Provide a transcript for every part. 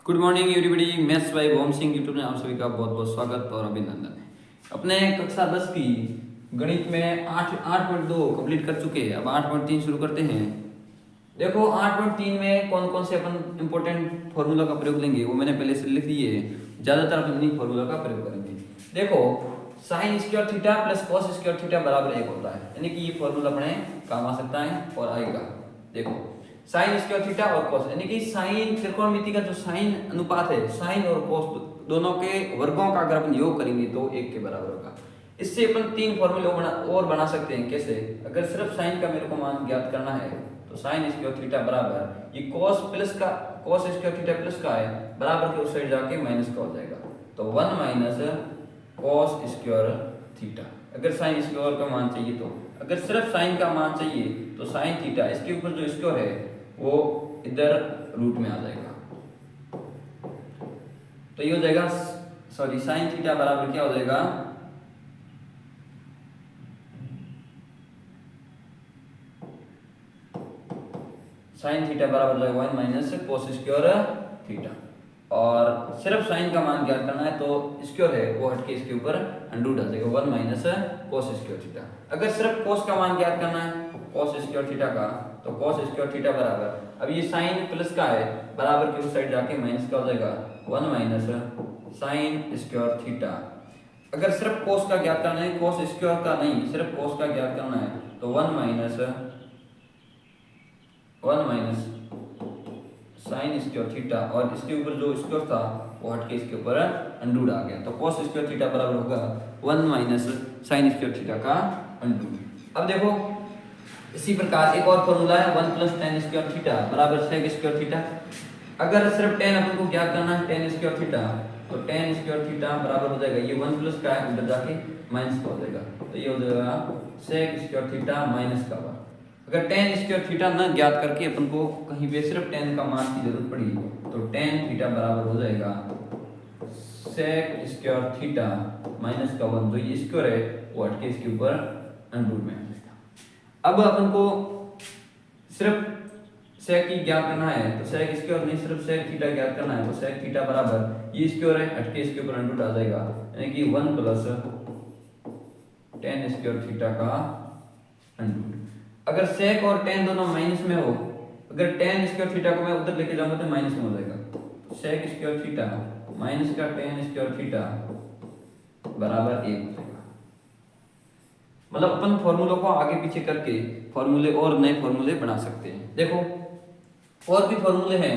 Good morning everybody. Maths by Om Singh YouTube में आप सभी का बहुत बहुत स्वागत और अभिनंदन है। अपने कक्षा 10 की गणित में 8.2 कंप्लीट कर चुके हैं। अब 8.3 शुरू करते हैं। देखो 8.3 में कौन कौन से अपन इंपॉर्टेंट फॉर्मूला का प्रयोग लेंगे वो मैंने पहले से लिख दिए है। ज्यादातर अपन इन्हीं फॉर्मूला का प्रयोग करेंगे। देखो sine square theta plus cos square theta बराबर 1 होता है, यानी कि ये फॉर्मूला अपने काम आ सकता है और आएगा। देखो साइन स्क्वायर थीटा और कॉस, यानी कि साइन त्रिकोणमिति का जो साइन अनुपात है, साइन और कॉस दोनों के वर्गों का अगर अपन योग करेंगे तो 1 के बराबर होगा। इससे अपन 3 फॉर्मूले और बना सकते हैं। कैसे? अगर सिर्फ साइन का मेरे को मान ज्ञात करना है तो साइन स्क्वायर थीटा बराबर ये कॉस स्क्वायर थीटा प्लस का है, बराबर के उस साइड जाके माइनस का हो जाएगा, तो 1 माइनस कॉस स्क्वायर थीटा। अगर साइन स्क्वायर का मान चाहिए तो, अगर सिर्फ साइन का मान चाहिए तो साइन थीटा, इसके ऊपर जो स्क्वायर है वो इधर रूट में आ जाएगा, तो ये हो जाएगा सॉरी साइन थीटा बराबर क्या हो जाएगा, साइन थीटा बराबर हो जाएगा 1 माइनस कोस स्क्वायर थीटा। और सिर्फ साइन का मान ज्ञात करना है तो स्क्वायर है वो हटके इसके ऊपर अंडर आ जाएगा 1 माइनस कोस स्क्वायर थीटा। अगर सिर्फ कोस का मान ज्ञात करना है कोस स्क्वायर थीटा का, तो कोस स्क्वायर थीटा बराबर, अब ये साइन प्लस का है, बराबर की उस साइड जाके माइनस का हो जाएगा 1 माइनस साइन स्क्वायर थीटा। अगर सिर्फ कोस का ज्ञात करना है, कोस स्क्वायर का नहीं, सिर्फ कोस का ज्ञात करना है तो 1 माइनस साइन स्क्वायर थीटा, और इसके ऊपर जो स्क्वायर था वो हटके इसके ऊपर अंडूड आ गया, तो कोस स्क्वायर थीटा बराबर होगा 1 माइनस साइन स्क्वायर थीटा का अंडूड। अब देखो इसी प्रकार एक और फॉर्मूला है 1 प्लस टेन स्क्वायर थीटा बराबर सेक स्क्वायर थीटा। अगर सिर्फ टेन अपन को ज्ञात करना है टेन स्क्वायर थीटा, तो टेन स्क्वायर थीटा बराबर हो जाएगा ये 1 प्लस का है उधर जाके माइनस का हो जाएगा, तो ये हो जाएगा सेक स्क्वायर थीटा माइनस का 1। अगर टेन स्क्वायर थीटा न ज्ञात करके अपन को कहीं पे सिर्फ टेन का मान की जरूरत पड़ी तो टेन थीटा बराबर हो जाएगा सेक स्क्वायर थीटा माइनस का 1, जो ये स्क्वायर है वो हटके इसके ऊपर अंडर में आ जाएगा। अब अपन को सिर्फ सेक की ज्ञात करना है तो सेक स्क्वायर नहीं, सिर्फ सेक थीटा ज्ञात करना है तो सेक थीटा बराबर ये स्क्वायर है हटके इसके ऊपर अंडर आ जाएगा, यानी कि 1 प्लस टेन स्क्वायर थीटा का अंडर। अगर सेक और टेन दोनों माइनस में हो, अगर टेन स्क्वायर थीटा को मैं उधर लेके जाऊंगा तो माइनस में हो जाएगा, तो सेक स्क्वायर थीटा माइनस का टेन स्क्वायर थीटा बराबर 1 हो जाएगा। मतलब अपन फॉर्मूलों को आगे पीछे करके फॉर्मूले और नए फॉर्मूले बना सकते हैं। देखो और भी फॉर्मूले हैं,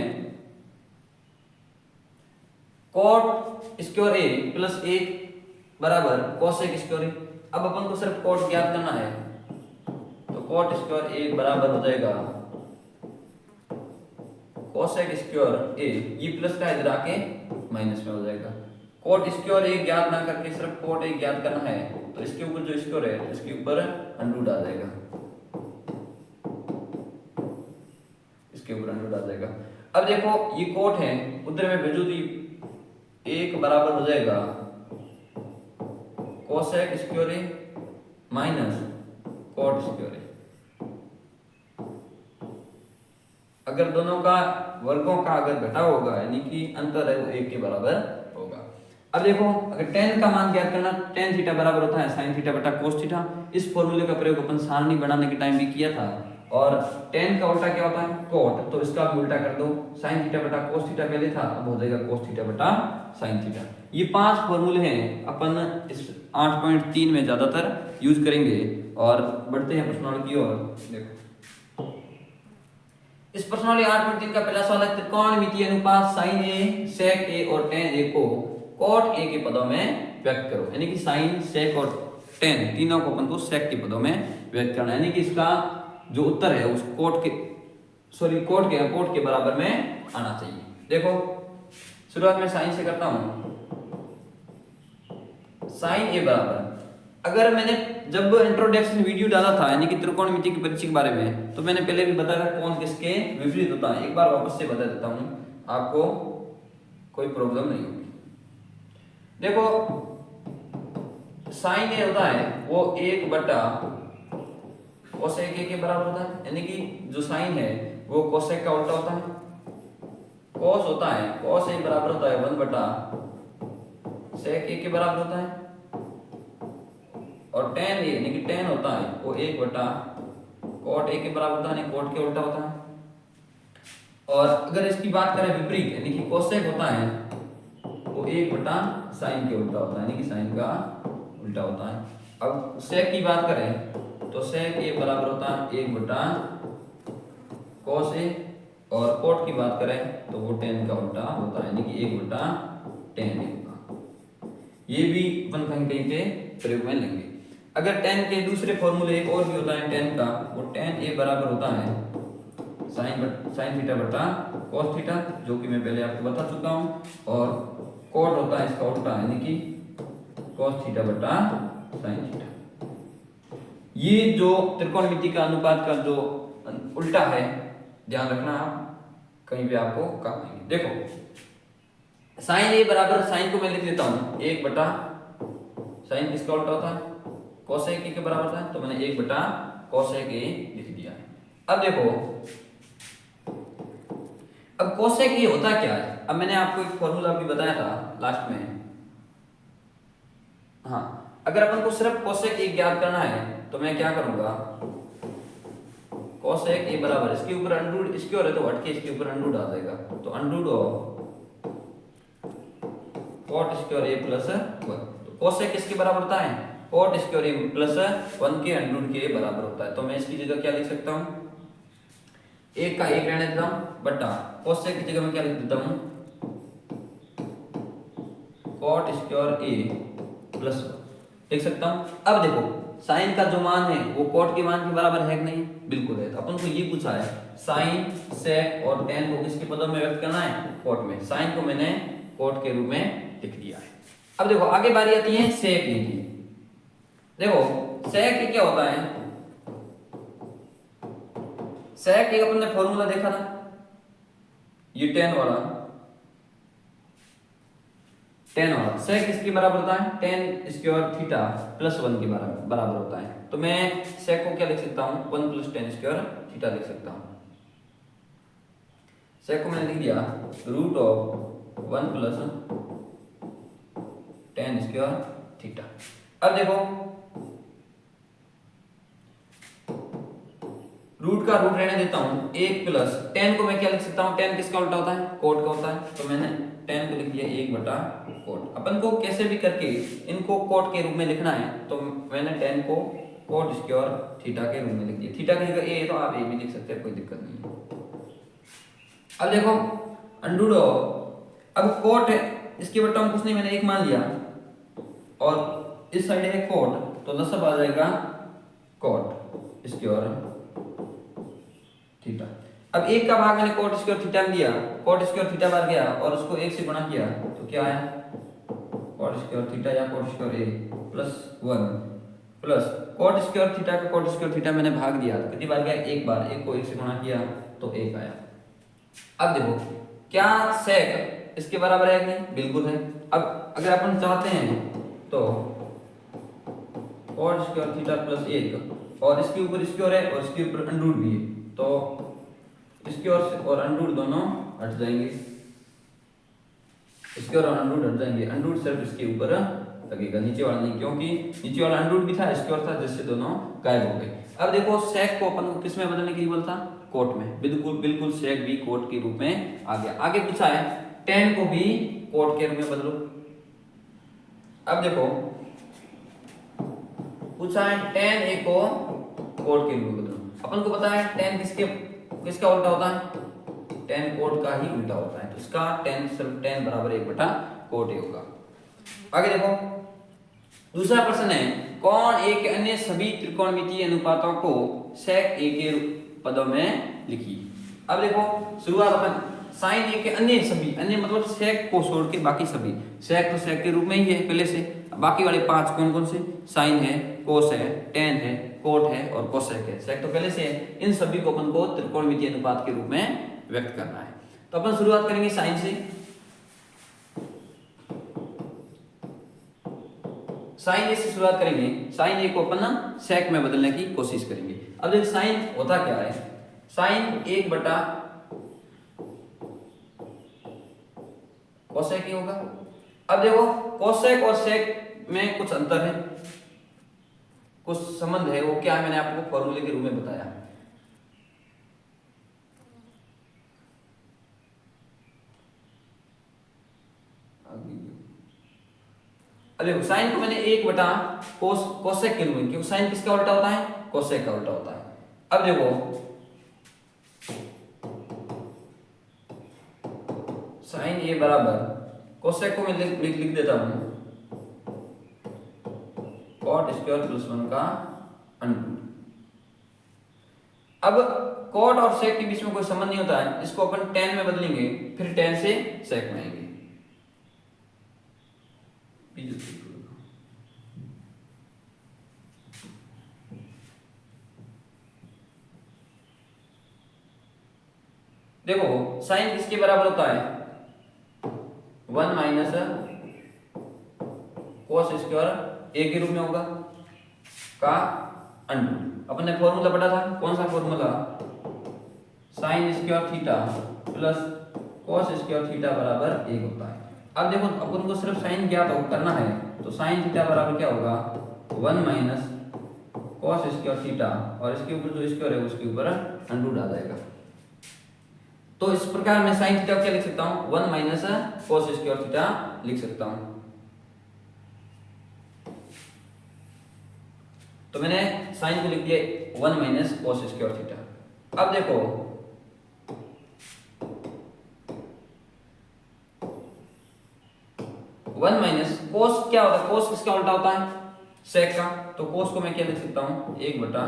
कॉट स्क्वायर ए प्लस 1 बराबर कोसेक स्क्वायर ए। अब अपन को सिर्फ कॉट ज्ञात करना है तो कॉट स्क्वायर ए बराबर हो जाएगा कोसेक स्क्वायर ए, ये प्लस का इधर आके माइनस में हो जाएगा। कॉट स्क्वायर ए ज्ञात ना करके सिर्फ कॉट ए ज्ञात करना है तो इसके ऊपर जो स्क्वायर है इसके ऊपर अंडर आ जाएगा, इसके ऊपर अंडर आ जाएगा। अब देखो ये कॉट है उधर में भेजू तो 1 बराबर हो जाएगा cosec square A minus cot square ए। अगर दोनों का वर्गों का अगर घटाव होगा यानी कि अंतर है वो 1 के बराबर होगा। अब देखो अगर tan का मान ज्ञात करना, tan थीटा बराबर होता है sin थीटा बटा cos थीटा। इस फॉर्मूले का प्रयोग अपन सारणी बनाने के टाइम भी किया था, और tan का उल्टा क्या होता है cot, तो इसका भी उल्टा कर दो, sin थीटा बटा cos थीटा पहले था अब हो जाएगा cos थीटा बटा sin थीटा। ये 5 फॉर्मूले हैं अपन इस 8.3 में ज्यादातर यूज करेंगे। और बढ़ते हैं प्रश्नावली की ओर। देखो इस प्रश्नावली 8.3 का पहला सवाल है त्रिकोणमितीय अनुपात साइन ए, सेक ए और टेन ए को कॉट ए के पदों में व्यक्त करो, यानी कि साइन सेक और टेन तीनों को अपन को सेक के पदों में व्यक्त करना है, यानी कि इसका जो उत्तर है उस कोट के बराबर में आना चाहिए। देखो शुरुआत में साइन से करता हूं, साइन ए बराबर, अगर मैंने जब इंट्रोडक्शन वीडियो डाला था यानी कि त्रिकोणमिति के परिचय के बारे में तो मैंने पहले भी बताया था कौन किसके विपरीत होता है, एक बार वापस से बता देता हूं, आपको कोई प्रॉब्लम नहीं होगी। देखो साइन ए होता है वो 1 बटा कोसेक ए के बराबर होता है, यानी कि जो साइन है वो कोसेक का उल्टा होता है, कॉस होता है, कॉस ए बराबर होता है 1 बटा सेक ए के बराबर होता है, और टेन ए यानी कि टेन होता है वो 1 बटा कॉट ए के बराबर होता है, यानी कॉट के उल्टा होता है। और अगर इसकी बात करें विपरीत यानी कि कोसेक होता है वो 1 बटा साइन के उल्टा होता है, यानी कि साइन का उल्टा होता है। अब सेक की बात करें तो सेक ए बराबर होता है 1 बटा कॉस ए, और कोट की बात करें तो वो टेन का उल्टा होता है, यानी कि 1 बटा टेन ए होगा। ये भी अपन कहीं कहीं पे प्रयोग में लेंगे। अगर टेन के दूसरे फॉर्मूले एक और भी होता है टेन का, वो टेन ए बराबर होता है साइन थीटा बटा कॉस थीटा, जो कि मैं पहले आपको बता चुका हूँ, और कोट होता है इसका उल्टा यानी कि कॉस थीटा बटा साइन थीटा। ये जो त्रिकोणमिति का अनुपात का जो उल्टा है, ध्यान रखना आप कहीं पे आपको काम आएंगे। देखो साइन ए बराबर, साइन को मैं लिख देता हूं 1 बटा साइन किसका उल्टा होता है कोसेक ए के बराबर होता है, तो मैंने 1 बटा कोसेक ए लिख दिया है। अब देखो अब कोसेक ए होता क्या है, अब मैंने आपको एक फॉर्मूला भी बताया था लास्ट में। हाँ, अगर अपन को सिर्फ कोसेक ए ज्ञात करना है तो मैं क्या करूंगा, कोसेक ए बराबर इसके ऊपर अंडरूट, इसके और है तो हट के इसके ऊपर अंडरूट आ जाएगा, तो under root of cot square A plus 1। तो कोसेक किसके बराबर होता है, कॉट स्क्वायर ए प्लस 1 के अंडरूट के बराबर होता है। तो मैं इसकी जगह क्या लिख सकता हूँ, एक का एक रहने देता हूँ बटा कोसेक की जगह में क्या लिख देता हूँ, कॉट स्क्वायर ए प्लस 1 लिख सकता हूँ। अब देखो साइन का जो मान है वो कॉट के मान के बराबर है कि नहीं, बिल्कुल है। तो अपन को ये पूछा है साइन सेक और टेन को किसके पदों में व्यक्त करना है, कॉट में। साइन को मैंने कॉट के रूप में लिख दिया है। अब देखो आगे बारी आती है सेक ए की। देखो सेक ए क्या होता है, सेक ए अपन ने फॉर्मूला देखा था, ये टेन वाला सेक इसके बराबर होता है टेन स्क्वायर थीटा प्लस 1 के बराबर होता है। तो मैं सेक को क्या लिख सकता हूँ, 1 प्लस टेन स्क्वायर थीटा लिख सकता हूँ। सेक को मैंने लिख दिया root of 1 plus tan square theta. अब देखो रूट का रूट रहने देता हूं, 1 प्लस टेन को मैं क्या लिख सकता हूं, टेन किसका उल्टा होता है, कोट का होता है। तो मैंने टेन को लिख दिया 1 बटा कोट। अपन को कैसे भी करके इनको कोट के रूप में लिखना है, तो मैंने टेन को कोट स्क्वायर थीटा के रूप में लिख दिया। थीटा की जगह ए है तो आप ए भी लिख सकते हैं, कोई दिक्कत नहीं है। अब देखो अंडूडो, अब कोट है इसके बटा हम कुछ नहीं, मैंने 1 मान लिया, और इस साइड है कोट, तो लसब आ जाएगा कोट स्क्वायर थीटा। अब 1 का भाग मैंने कोट स्क्वायर थीटा में दिया, कोट स्क्वायर थीटा बार गया और उसको 1 से गुणा किया, तो क्या आया कोट स्क्वायर थीटा या cot square A plus 1 plus cot square theta का कोट स्क्वायर थीटा मैंने भाग दिया, तो कितनी बार गया, 1 बार, 1 को 1 से गुणा किया तो 1 आया। अब देखो क्या सेक इसके बराबर है कि नहीं, बिल्कुल है। अब अगर अपन चाहते हैं तो कोट स्क्वायर थीटा प्लस 1 और इसके ऊपर स्क्वायर है और इसके ऊपर अंडरूट भी है, तो स्क्वायर और अंडरूट दोनों हट जाएंगे, स्क्वायर और अंडरूट हट जाएंगे। अंडरूट सिर्फ इसके ऊपर लगेगा, नीचे वाला नहीं, क्योंकि नीचे वाला अंडरूट भी था, स्क्वायर था, जिससे दोनों गायब हो गए। अब देखो सेक को अपन को किस में बदलने की बोलता, कोट में। बिल्कुल सेक भी कोट के रूप में आ गया। आगे पूछा है टेन को भी कोट के रूप में बदलो। अब देखो पूछा है टेन ए को कोट के रूप में बदलो। अपन को पता है टेन किसका उल्टा होता है, टेन कोट का ही उल्टा होता है, तो इसका टेन सिर्फ टेन बराबर 1 बटा कोट ए होगा। आगे देखो दूसरा प्रश्न है कौन ए के अन्य सभी त्रिकोणमितीय अनुपातों को सेक ए के पदों में लिखिए। अब देखो शुरुआत अपन साइन ए के अन्य सभी, अन्य मतलब सेक को छोड़ के बाकी सभी, सेक तो सेक के रूप में ही है पहले से, बाकी वाले 5 कौन कौन से, साइन है, कोस है, टेन है, कोट है और कोसेक है। सेक तो पहले से है, इन सभी को अपन को त्रिकोणमितीय अनुपात के रूप में व्यक्त करना है। तो अपन शुरुआत करेंगे साइन से। साइन ए से शुरुआत करेंगे, साइन ए को अपन ना सेक में बदलने की कोशिश करेंगे। अब देखिए साइन होता क्या है, साइन 1 बटा कोसेक ही होगा। अब देखो कोसेक और सेक में कुछ अंतर है, कुछ संबंध है, वो क्या है मैंने आपको फॉर्मूले के रूप में बताया। अब देखो साइन को मैंने 1 बटा कोसेक के रूप में, क्योंकि साइन किसका उल्टा होता है, कोसेक का उल्टा होता है। अब देखो साइन ए बराबर कोसेक को मैं लिख देता हूं कॉट स्क्वायर प्लस 1 का अंडर। अब कॉट और सेक के बीच में कोई संबंध नहीं होता है, इसको अपन टेन में बदलेंगे, फिर टेन से सेक में आएंगे। देखो साइन किसके बराबर होता है, 1 माइनस कोस स्क्वायर ए के रूप में होगा का अंडर। अपन ने फॉर्मूला पढ़ा था, कौन सा formula, sine square theta plus cos square theta बराबर 1 होता है। अब देखो अपन को सिर्फ साइन ज्ञात करना है, तो साइन थीटा बराबर क्या होगा, 1 माइनस कोस स्क्वायर थीटा, और इसके ऊपर जो स्क्वायर है उसके ऊपर अंडर आ जाएगा। तो इस प्रकार मैं साइन थीटा क्या लिख सकता हूं, 1 माइनस कोस स्क्वायर थीटा लिख सकता हूं। तो मैंने साइन को लिख दिया 1 माइनस कोस स्क्वायर थीटा। अब देखो वन माइनस कोस क्या होता है, कोस किसका उल्टा होता है, सेक का। तो कोस को मैं क्या लिख सकता हूं, 1 बटा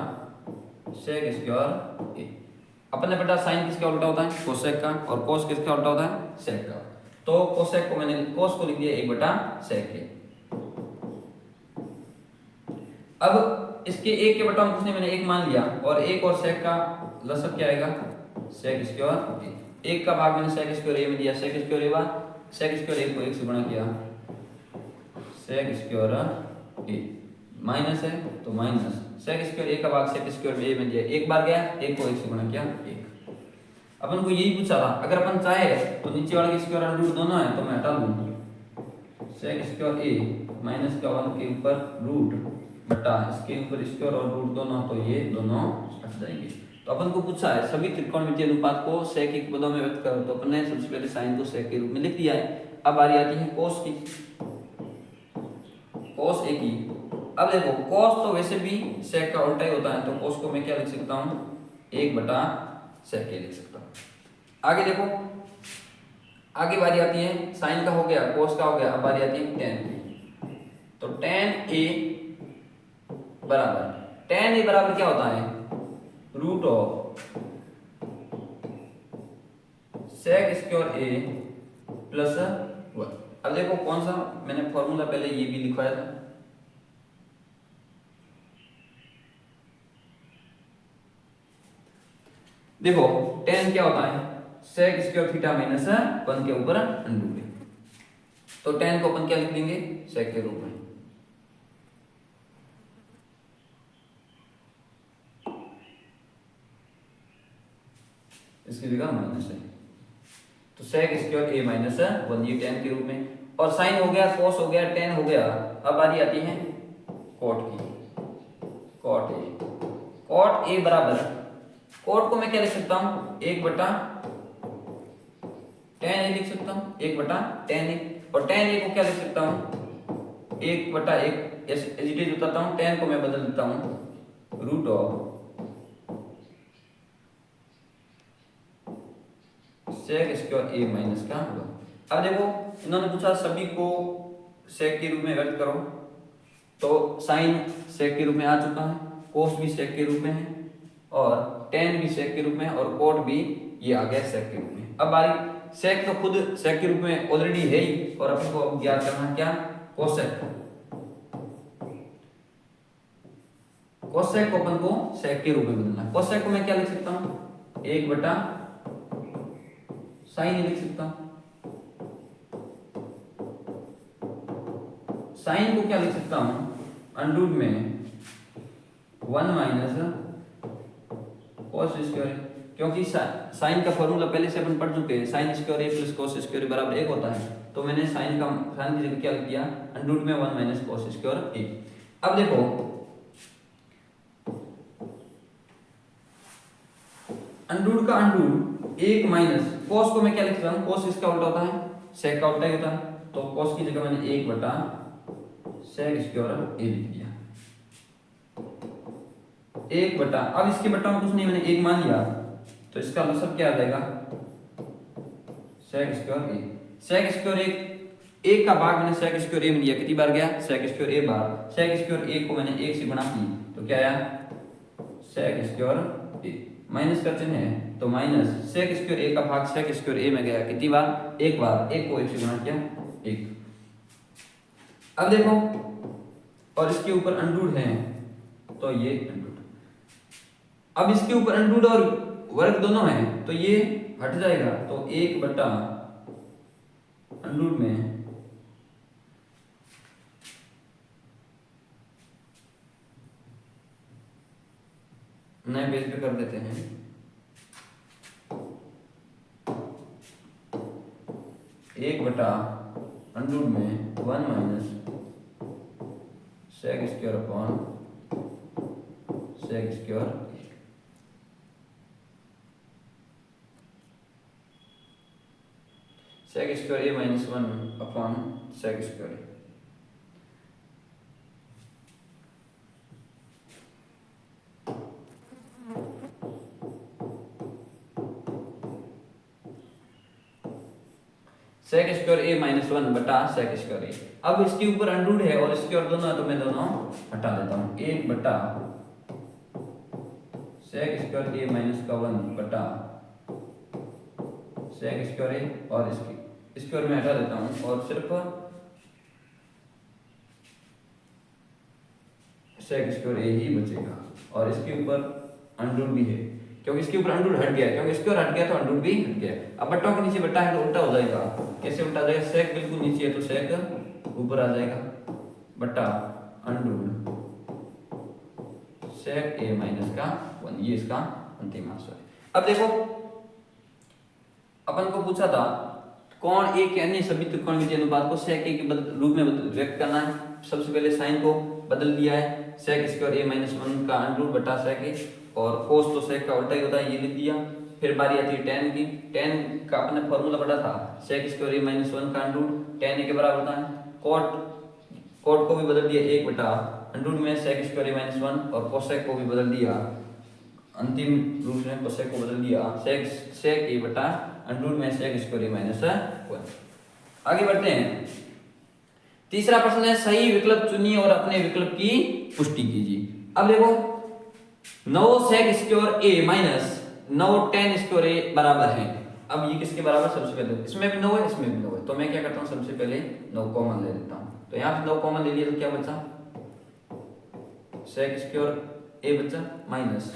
सेक स्क्वायर ए। अपन ने पढ़ा साइन किसका उल्टा होता है, कोसेक का, और कोस किसका उल्टा होता है, सेक का। तो कोसेक को मैंने कोस को लिख दिया 1 बटा सेक के। अब इसके 1 के बटा उसने मैंने 1 मान लिया, और 1 और सेक का लसक क्या आएगा, सेक स्क्वायर ए। 1 का भाग मैंने सेक स्क्वायर ए में दिया, सेक स्क्वायर ए बार सेक स्क्वायर ए को 1 से गुणा किया, सेक स्क्वायर ए माइनस है तो माइनस सेक स्क्वायर ए का भाग सेक स्क्वायर ए में दिया, 1 बार गया, 1 को 1 से गुणा किया 1। अपन को यही पूछा था, अगर अपन चाहे तो नीचे वाले के स्क्वायर और रूट दोनों है तो मैं हटा दूं, सेक स्क्वायर ए माइनस का 1 के ऊपर रूट बटा इसके ऊपर स्क्वायर और रूट दोनों, तो ये दोनों हट जाएंगे। तो अपन को पूछा है सभी त्रिकोणमितीय अनुपात को सेक के पदों में व्यक्त करो, तो अपन ने सबसे पहले साइन को सेक के रूप में लिख दिया है। अब बारी आती है कोस की, कोस ए की। अब देखो कोस तो वैसे भी सेक का उल्टा ही होता है, तो कोस को मैं क्या लिख सकता हूं, 1 बटा सेक ए लिख सकता हूं। आगे देखो, आगे बारी आती है साइन का हो गया, कोस का हो गया, अब बारी आती है टेन की। तो टेन ए बराबर क्या होता है, root of sec square A plus 1। अब देखो कौन सा मैंने फॉर्मूला पहले ये भी लिखवाया था, देखो टेन क्या होता है, सेक स्क्वायर थीटा माइनस 1 के ऊपर अंडर। तो टेन को अपन क्या लिख देंगे, सेक के रूप में। इसकी जगह माइनस है, तो सेक स्क्वायर ए माइनस 1 ये टेन के रूप में। और साइन हो गया, कोस हो गया, टेन हो गया। अब बारी आती है कॉट की, कॉट ए बराबर, कॉट को मैं क्या लिख सकता हूं, 1 बटा टेन ए लिख सकता हूं, 1 बटा टेन ए। और टेन ए को क्या लिख सकता हूं, 1 बटा 1 एजिटेज बताता हूं, टेन को मैं बदल देता हूं root of sec square A minus का होगा। अब देखो इन्होंने पूछा सभी को सेक के रूप में व्यक्त करो, तो साइन सेक के रूप में आ चुका है, कोस भी सेक के रूप में है, और टेन भी सेक के रूप में, और कॉट भी ये आ गया सेक के रूप में। अब बारी सेक तो खुद सेक के रूप में ऑलरेडी है ही, और अपन को अब ज्ञात करना क्या, कोसेक। कोसेक को अपन को सेक के रूप में बदलना। कोसेक को मैं क्या लिख सकता हूं, 1 बटा साइन लिख सकता हूं। साइन को क्या लिख सकता हूं, अंडर में 1 माइनस कोस स्क्वायर, क्योंकि साइन का फॉर्मूला पहले से अपन पढ़ चुके हैं, sine square A plus cos square ए बराबर 1 होता है। तो मैंने साइन की जगह क्या लिख दिया, अंडर रूट में 1 माइनस कॉस स्क्वायर ए। अब देखो अंडर रूट का अंडर रूट 1 माइनस कॉस को मैं क्या लिख रहा हूँ, कॉस इसका उल्टा होता है, सेक का उल्टा ही होता है। तो कॉस की जगह मैंने 1 बटा सेक स्क्वायर ए लिख दिया, 1 बटा, अब इसके बटा में कुछ नहीं, मैंने 1 मान लिया, तो इसका मतलब क्या आ जाएगा, सेक स्क्वायर ए। सेक स्क्वायर एक का भाग मैंने सेक स्क्वायर ए में लिया, कितनी बार गया, सेक स्क्वायर ए बार। सेक स्क्वायर ए को मैंने 1 से गुणा की तो क्या आया, सेक स्क्वायर ए। माइनस का चिन्ह है तो माइनस सेक स्क्वायर ए का भाग सेक स्क्वायर ए में गया, कितनी बार, 1 बार, 1 को 1 से गुणा किया 1। अब देखो और इसके ऊपर अंडर है तो ये अंडर, अब इसके ऊपर अंडर और वर्ग दोनों है तो ये हट जाएगा, तो 1 बटा अंडर में नए पेज पे कर देते हैं, एक बटा अंडर में 1 minus sec square upon sec square, sec square A minus 1 upon sec square A. Sec square A minus 1 बटा सेक स्क्वायर ए। अब इसके ऊपर अंडर है और इसके और दोनों है तो मैं दोनों हटा देता हूं, 1 बटा सेक स्क्वायर ए माइनस का 1 बटा सेक स्क्वायर ए, और इसकी स्क्वायर में हटा देता हूं और सिर्फ सेक स्क्वायर ए ही बचेगा, और इसके ऊपर अंडर भी है क्योंकि इसके ऊपर अंडर हट गया, क्योंकि स्क्वायर हट गया तो अंडर भी हट गया। अब बट्टों के नीचे बट्टा है तो उल्टा हो जाएगा, कैसे उल्टा जाएगा, सेक बिल्कुल नीचे है तो सेक ऊपर आ जाएगा, बट्टा अंडर सेक ए माइनस का 1, ये इसका अंतिम आंसर है। अब देखो अपन को पूछा था कौन ए के अन्य सभी त्रिकोण के अनुपात को सेक ए के रूप में व्यक्त करना है। सबसे पहले साइन को बदल दिया है, सेक स्क्वायर ए माइनस 1 का अंडर बटा सेक ए, और कोस तो सेक का उल्टा ही होता है, ये लिख दिया। फिर बारी आती है टेन की, टेन का अपने फॉर्मूला पढ़ा था, सेक स्क्वायर ए माइनस 1 का अंडर टेन ए के बराबर होता है। कोट को भी बदल दिया 1 बटा अंडर में सेक स्क्वायर ए माइनस 1, और कोसेक को भी बदल दिया, अंतिम रूप में कोसेक को बदल दिया सेक ए बटा अंडर में सेक स्क्वायर ए माइनस 1। आगे बढ़ते हैं, तीसरा प्रश्न है सही विकल्प चुनिए और अपने विकल्प की पुष्टि कीजिए। अब देखो 9 सेक square A minus 9 ten square ए बराबर है। अब ये किसके बराबर, सबसे पहले इसमें भी 9 है इसमें भी 9 है, तो मैं क्या करता हूँ सबसे पहले 9 कॉमन ले लेता हूँ। तो यहाँ पे 9 कॉमन ले लिया तो क्या बचा, सेक स्क्वायर ए बचा माइनस,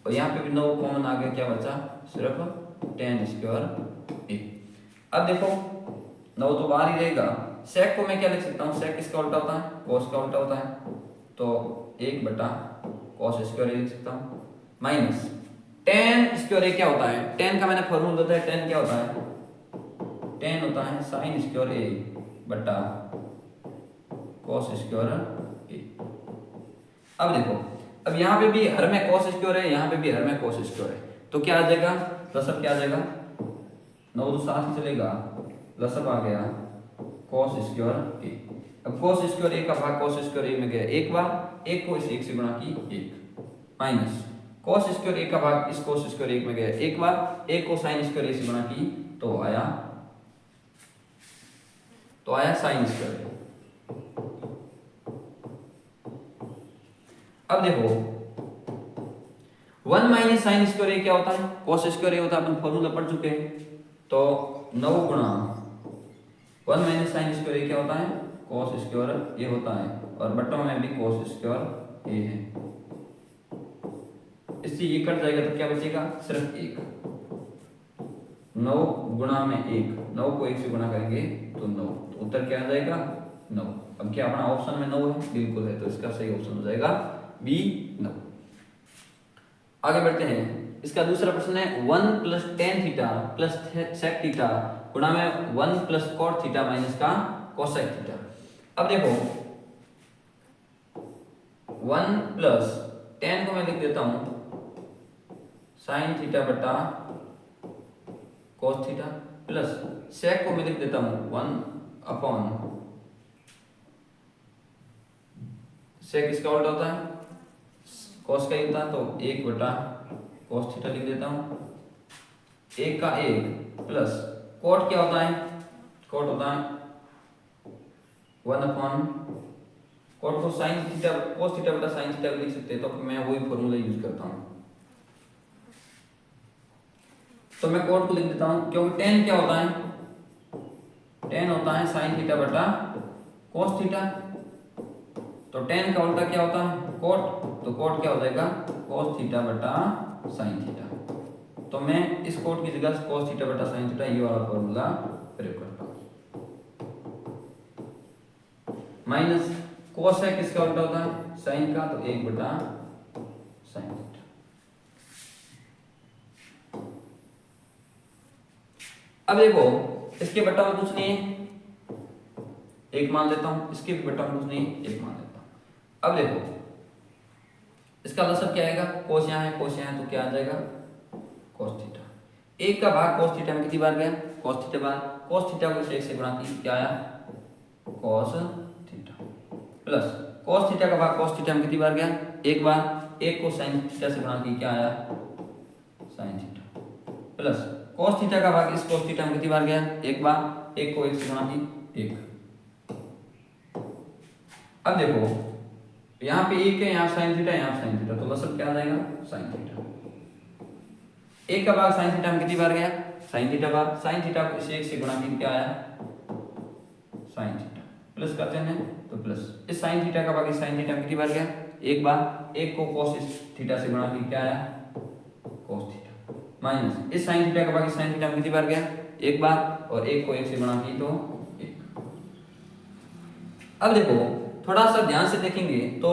और यहाँ पे भी 9 कॉमन आ गया, क्या बचा सिर्फ टेन स्क्वायर ए। अब देखो 9 तो बाहर ही रहेगा, सेक को मैं क्या लिख सकता हूँ, सेक किसका उल्टा होता है, कॉस का उल्टा होता है, तो 1 बटा कॉस स्क्वायर ए लिख सकता हूँ, माइनस टेन स्क्वायर ए क्या होता है, टेन का मैंने फॉर्मूला बताया, टेन क्या होता है, टेन होता है साइन स्क्वायर ए बटा कॉस स्क्वायर ए। अब देखो अब यहाँ पे भी हर में कॉस स्क्वायर है, यहाँ पे भी हर में कॉस स्क्वायर है, तो क्या आ जाएगा, लसअप क्या आ जाएगा, 9 तो साथ ही चलेगा, लसअप आ गया कॉस स्क्वायर ए। अब कॉस स्क्वायर ए का भाग कॉस स्क्वायर ए में गया 1 बार, 1 को इस 1 से गुणा की 1, माइनस कॉस स्क्वायर ए का भाग इस कॉस स्क्वायर ए में गया 1 बार, 1 को साइन स्क्वायर ए से गुणा की तो आया साइन स्क्वायर ए। अब देखो 1 माइनस साइन स्क्वायर ए क्या होता है, कॉस स्क्वायर ए होता है, अपन फॉर्मूला पढ़ चुके हैं। तो 9 गुणा 1 माइनस साइन स्क्वायर ए क्या होता है, कॉस स्क्वायर ए होता है, और बट्टों में भी कॉस स्क्वायर ए है। इससे ये कट जाएगा तो क्या बचेगा, सिर्फ 1, 9 गुणा में 1, 9 को 1 से गुणा करेंगे तो 9, तो उत्तर क्या आ जाएगा 9। अब क्या अपना ऑप्शन में 9 है, बिल्कुल है, तो इसका सही ऑप्शन हो जाएगा बी 9। आगे बढ़ते हैं, इसका दूसरा प्रश्न है 1 plus tan theta plus sec theta गुणा में 1 प्लस कॉट थीटा माइनस का कोसेक थीटा। अब देखो 1 प्लस टेन को मैं लिख देता हूं साइन थीटा बटा कोस थीटा प्लस सेक को मैं लिख देता हूं 1 अपॉन सेक इसका उल्टा होता है कोस का ही होता है, तो 1 बटा कोस थीटा लिख देता हूं, 1 का 1 प्लस कोट क्या होता है, कोट होता है 1 अपॉन कोट को साइन थीटा कोस थीटा बटा साइन थीटा लिख सकते हैं, तो मैं वही फॉर्मूला यूज करता हूं। तो मैं कोट को लिख देता हूं क्योंकि टेन क्या होता है, टेन होता है साइन थीटा बटा कोस थीटा, तो टेन का उल्टा क्या होता है कोट, तो कोट क्या हो जाएगा कोस थीटा बटा साइन थीटा। तो मैं इस कोट की जगह कोस थीटा बटा साइन थीटा ये वाला फॉर्मूला प्रयोग करता हूं। माइनस कोसेक किसका उल्टा होता है साइन का, तो 1 बटा साइन थीटा। अब देखो इसके बटा में कुछ नहीं है, 1 मान लेता हूं, इसके भी बटा में कुछ नहीं है, 1 मान लेता हूं। अब देखो इसका लसब क्या आएगा, कोस यहाँ है कोस यहाँ है, तो क्या आ जाएगा कोस थीटा। 1 का भाग कोस थीटा में कितनी बार गया कोस थीटा बार, कोस थीटा को 1 से गुणा की क्या आया cos theta, plus cos theta का भाग कोस थीटा में कितनी बार गया 1 बार, 1 को साइन थीटा से गुणा की क्या आया sign theta, plus cos theta का भाग इस कोस थीटा में कितनी बार गया 1 बार, 1 को 1 से गुणा की 1। अब देखो यहाँ पे 1 है, यहाँ साइन थीटा, यहाँ साइन थीटा, तो लसब क्या आ जाएगा साइन थीटा। 1 का भाग साइन थीटा में कितनी बार गया साइन थीटा बार, साइन थीटा को इसे 1 से गुणा की क्या आया साइन थीटा, प्लस करते हैं तो प्लस इस साइन थीटा का भाग इस साइन थीटा में कितनी बार गया 1 बार, 1 को कोस थीटा से गुणा की क्या आया कोस थीटा, माइनस इस साइन थीटा का भाग इस साइन थीटा में कितनी बार गया 1 बार, और 1 को 1 से गुणा की तो 1। अब देखो थोड़ा सा ध्यान से देखेंगे तो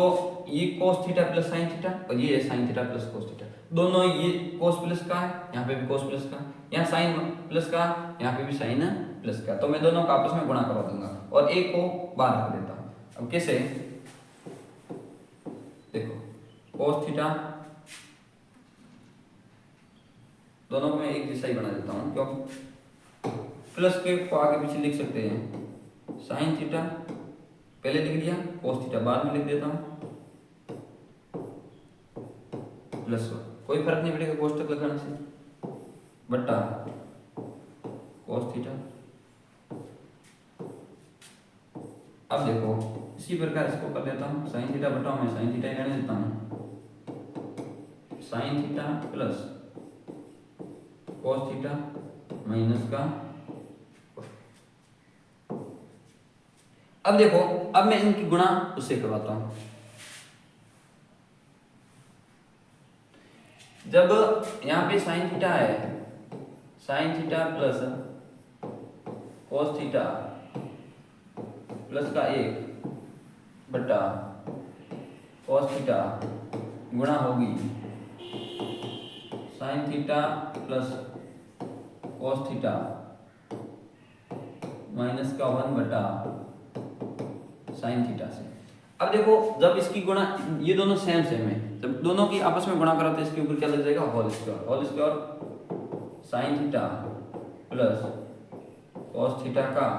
ये cos theta plus sine theta और ये sign theta plus cos theta, दोनों ये कोस प्लस का है, यहाँ पे भी कोस प्लस का, यहाँ साइन प्लस का, यहाँ पे भी साइन प्लस का, तो मैं दोनों को आपस में गुणा करवा दूंगा और 1 को बाहर रख देता हूँ। अब कैसे देखो कोस थीटा दोनों को मैं एक जैसा ही बना देता हूँ, क्यों प्लस के को आगे पीछे लिख सकते हैं, साइन थीटा पहले लिख दिया, कोस थीटा बाद में लिख देता हूँ, प्लस कोई फर्क नहीं पड़ेगा कोष्टक लगाने से, बट्टा कोस थीटा। अब देखो इसी प्रकार इसको कर देता हूँ, साइन थीटा बटा मैं साइन थीटा ही रहने देता हूँ, sign theta plus cos theta minus का। अब देखो अब मैं इनकी गुणा उससे करवाता हूं, जब यहां पे साइन थीटा है, sine theta plus cos theta plus का 1 बटा कोस थीटा गुणा होगी sign theta plus cos theta minus का 1 बटा साइन थीटा से। अब देखो जब इसकी गुणा ये दोनों सेम है, जब दोनों की आपस में गुणा करा तो इसके ऊपर क्या लग जाएगा whole square sine theta plus cos theta का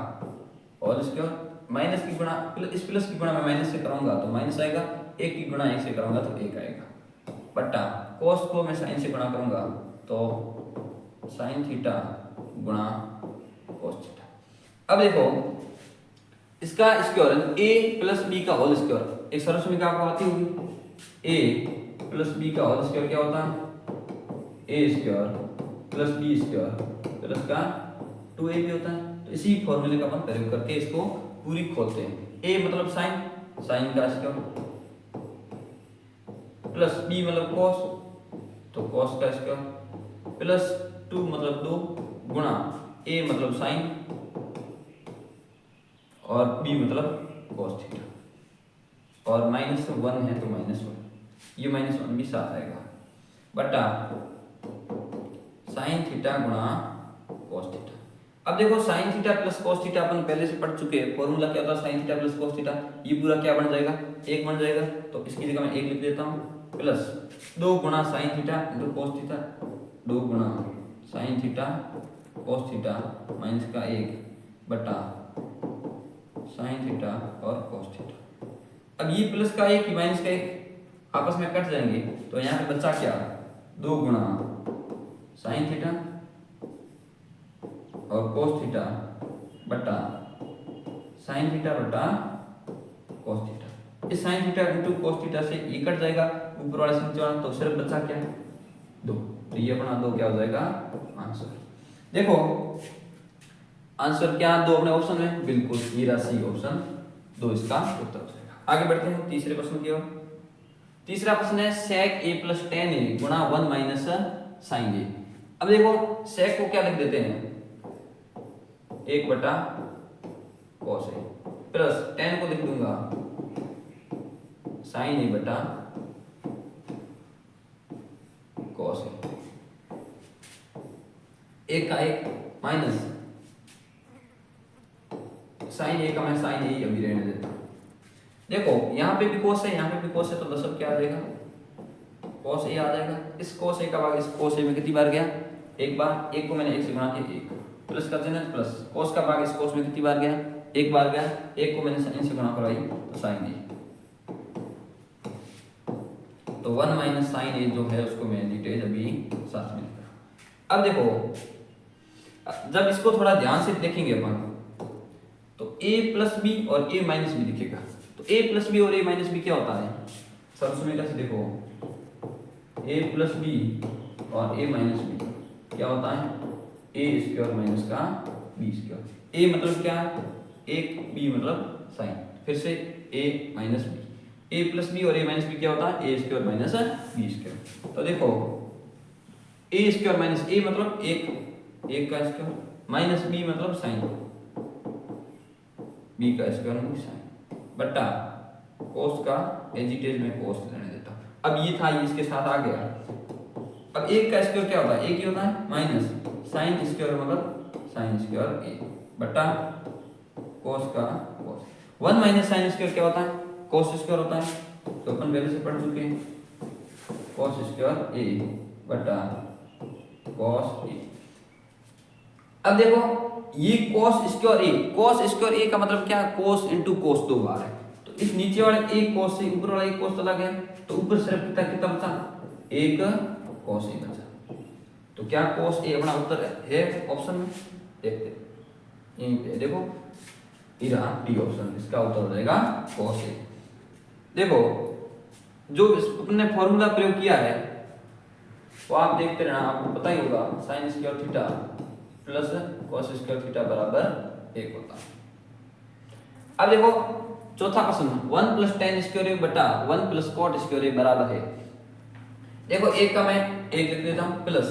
होल स्क्वायर, माइनस की गुणा इस प्लस की गुणा मैं माइनस से कराऊंगा तो माइनस आएगा, 1 की गुणा 1 से कराऊंगा तो 1 आएगा, बट्टा कोस को मैं साइन से गुणा करूंगा तो साइन थीटा गुणा कोस थीटा। अब देखो इसका स्क्वायर a प्लस बी का होल स्क्वायर, एक सरल समीकरण आपको आती होगी, a प्लस बी का होल स्क्वायर क्या होता है a square plus B square plus का 2ab होता है। तो इसी फॉर्मूले का अपन प्रयोग करके इसको पूरी खोलते हैं, a मतलब साइन, साइन का स्क्वायर प्लस b मतलब कोस, तो कोस का स्क्वायर प्लस 2 मतलब 2 गुणा a मतलब साइन और b मतलब कोस थीटा और -1 है तो -1, ये -1 भी साथ आएगा, बटा साइन थीटा गुणा कॉस थीटा। अब देखो sine theta plus cos theta अपन पहले से पढ़ चुके हैं, फॉर्मूला क्या होता है sine theta plus cos theta, ये पूरा क्या बन जाएगा, एक बन जाएगा। तो इसकी जगह मैं एक लिख देता हूँ, प्लस 2 गुणा sine theta into cos theta, 2 गुणा sine theta cos theta minus का 1 बटा साइन थीटा और कॉस थीटा। अब ये प्लस का 1 माइनस का 1 आपस में कट जाएंगे, तो यहाँ पे बचा क्या, 2 गुणा साइन थीटा और कॉस थीटा बटा साइन थीटा बटा कॉस थीटा। इस sine theta into cos theta से ये कट जाएगा, ऊपर वाले से नीचे वाला, तो सिर्फ बचा क्या, 2। तो ये अपना 2 क्या हो जाएगा आंसर। देखो आंसर क्या 2 अपने ऑप्शन में, बिल्कुल ये राशि ऑप्शन 2 इसका उत्तर हो जाएगा। आगे बढ़ते हैं तीसरे प्रश्न की ओर। तीसरा प्रश्न है sec a plus tan a गुणा 1 माइनस साइन a। अब देखो sec को क्या लिख देते हैं, 1 बटा cos a, प्लस tan को लिख दूंगा sin a बटा cos a, 1 का 1 माइनस साइन a का मैं साइन a अभी रहने देता हूं। देखो यहाँ पे भी cos है, यहाँ पे भी cos है, तो दशक क्या आ जाएगा, cos a आ जाएगा। इस cos a का भाग इस cos a में कितनी बार गया, एक बार, एक को मैंने 1 से गुणा किया 1, प्लस कर देना प्लस, cos का भाग इस cos में कितनी बार गया, एक बार गया, एक को मैंने sin से गुणा कराई तो sin a, तो 1 माइनस sin a जो है उसको मैं डिटेल अभी साथ में लिखा। अब देखो जब इसको थोड़ा ध्यान से देखेंगे अपन तो a प्लस बी और a माइनस बी दिखेगा। तो a प्लस बी और a माइनस बी क्या होता है, सब में कैसे देखो, a प्लस बी और a माइनस बी क्या होता है, a स्क्वायर माइनस का b स्क्वायर। a मतलब क्या है, एक, b मतलब साइन, फिर से a minus B, a plus B और a माइनस बी क्या होता है, a square minus b square. तो देखो a स्क्वायर माइनस a मतलब एक, एक का स्क्वायर, माइनस b मतलब साइन, b का स्क्वायर मतलब साइन, बटा cos का एजिटेज में cos लेने देता हूं। अब ये था, ये इसके साथ आ गया। अब एक का स्क्वायर क्या होता है, एक ही होता है, माइनस साइन स्क्वायर मतलब साइन स्क्वायर a बटा cos का cos। 1 माइनस साइन स्क्वायर क्या होता है, cos स्क्वायर होता है, तो अपन पहले से पढ़ चुके हैं, cos स्क्वायर a बटा cos a। अब देखो ये cos square a, cos square a का मतलब क्या है, cos इंटू cos 2 बार है, तो इस नीचे वाले एक cos से ऊपर वाला एक cos चला गया, तो ऊपर सिर्फ कितना कितना बचा, एक cos a बचा। तो क्या cos a अपना उत्तर है ऑप्शन में, देखते यहीं पे देखो, ये रहा डी ऑप्शन, इसका उत्तर हो जाएगा cos a। देखो जो अपने फॉर्मूला प्रयोग किया है तो आप देखते रहना, आपको पता ही होगा sine square theta plus cos square theta बराबर 1 होता है। अब देखो चौथा प्रश्न, 1 प्लस tan स्क्वायर a बटा 1 प्लस cot स्क्वायर a बराबर है। देखो एक का मैं एक लिख देता हूं, प्लस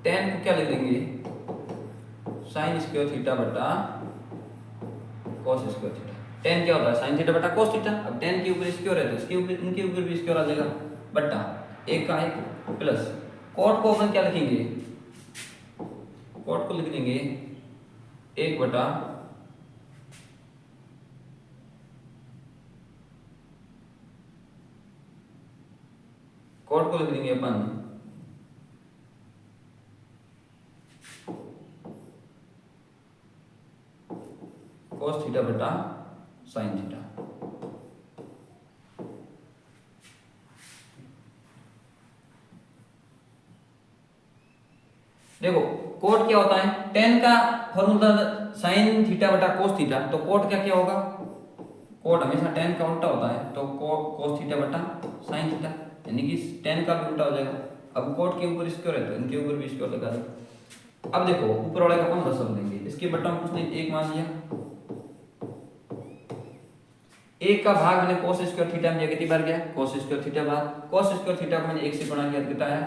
tan को क्या लिख देंगे, sin स्क्वायर थीटा बटा cos स्क्वायर थीटा। tan क्या होता है, sin थीटा बटा cos थीटा। अब tan के ऊपर स्क्वायर है तो इसके ऊपर, इनके ऊपर भी स्क्वायर आ जाएगा, बटा एक का एक, प्लस cot को अपन क्या लिखेंगे, cot को लिख देंगे 1 बटा cot को लिख देंगे अपन cos थीटा बटा sin थीटा। देखो कोट क्या होता है, tan का फॉर्मूला sin थीटा बटा cos थीटा, तो कोट क्या क्या होगा, कोट हमेशा tan का उल्टा होता है, तो cos थीटा बटा sin थीटा, यानी कि tan का भी उल्टा हो जाएगा। अब कोट के ऊपर स्क्वायर है तो इनके ऊपर भी स्क्वायर लगा दो। अब देखो ऊपर वाले का अपन दशक देंगे, इसके बटा में कुछ नहीं, एक मान लिया, एक का भाग मैंने cos स्क्वायर थीटा में कितनी बार गया, cos स्क्वायर थीटा भाग cos स्क्वायर थीटा को मैंने 1 से गुणा किया, कितना आया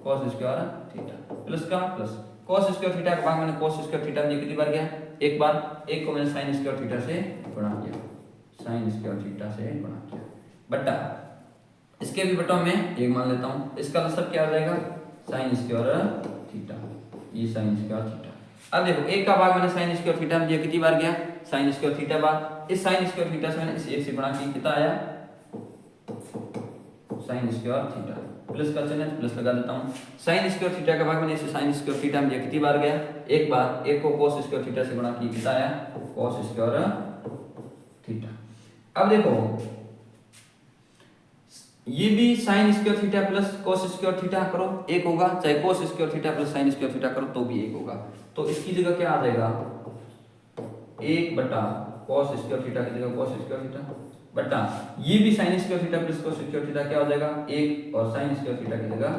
cos स्क्वायर थीटा, प्लस का प्लस cos स्क्वायर थीटा का भाग मैंने cos स्क्वायर थीटा में कितनी बार गया, एक बार, एक को मैंने sin स्क्वायर थीटा से गुणा किया, sin स्क्वायर थीटा से गुणा किया, बटा इसके भी बटा में एक मान लेता हूं, इसका लसब क्या आ जाएगा साइन स्क्वायर थीटा, ये साइन स्क्वायर थीटा। अब देखो एक का भाग मैंने साइन स्क्वायर थीटा में दिया, कितनी बार गया साइन स्क्वायर थीटा बार, इस साइन स्क्वायर थीटा से मैंने इस एक से गुणा किया, कितना आया साइन स्क्वायर थीटा, प्लस का चिन्ह प्लस लगा देता हूँ। साइन स्क्वायर थीटा का भाग मैंने इसे साइन स्क्वायर थीटा में दिया, कितनी बार गया एक बार, एक को cos स्क्वायर थीटा से गुणा किया, कितना आया cos स्क्वायर थीटा। अब देखो ये भी sine square theta plus cos square theta करो एक होगा, चाहे cos square theta plus sine square theta करो तो भी एक होगा। तो इसकी जगह क्या आ जाएगा 1 बटा cos स्क्वायर थीटा की जगह cos स्क्वायर थीटा बटा ये भी sine square theta plus cos square theta क्या हो जाएगा 1 और साइन स्क्वायर थीटा की जगह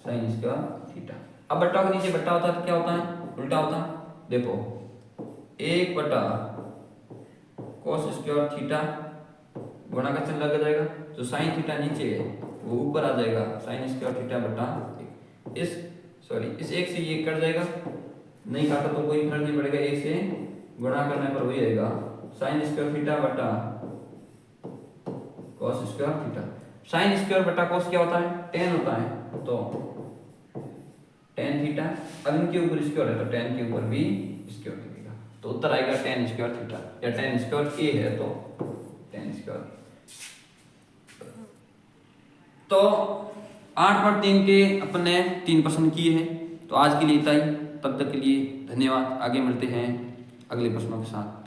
साइन स्क्वायर थीटा। अब बट्टा के नीचे बट्टा होता है तो क्या होता है उल्टा होता है। देखो 1 बटा cos स्क्वायर थीटा गुणा का चिन्ह लग जाएगा, जो साइन थीटा नीचे है वो ऊपर आ जाएगा साइन स्क्वायर थीटा बटा इस एक से ये कट जाएगा, नहीं काटा तो कोई फर्क नहीं पड़ेगा, एक से गुणा करने पर वही आएगा साइन स्क्वायर थीटा बटा cos square theta. Sine square बटा cos क्या होता है tan होता है, तो tan थीटा, अब इनके ऊपर स्क्वायर है तो tan के ऊपर भी स्क्वायर लगेगा, तो उत्तर आएगा tan स्क्वायर थीटा, या tan स्क्वायर a है तो tan स्क्वायर। तो 8/3 के अपने 3 प्रश्न किए हैं, तो आज के लिए इतना ही, तब तक के लिए धन्यवाद। आगे मिलते हैं अगले प्रश्नों के साथ।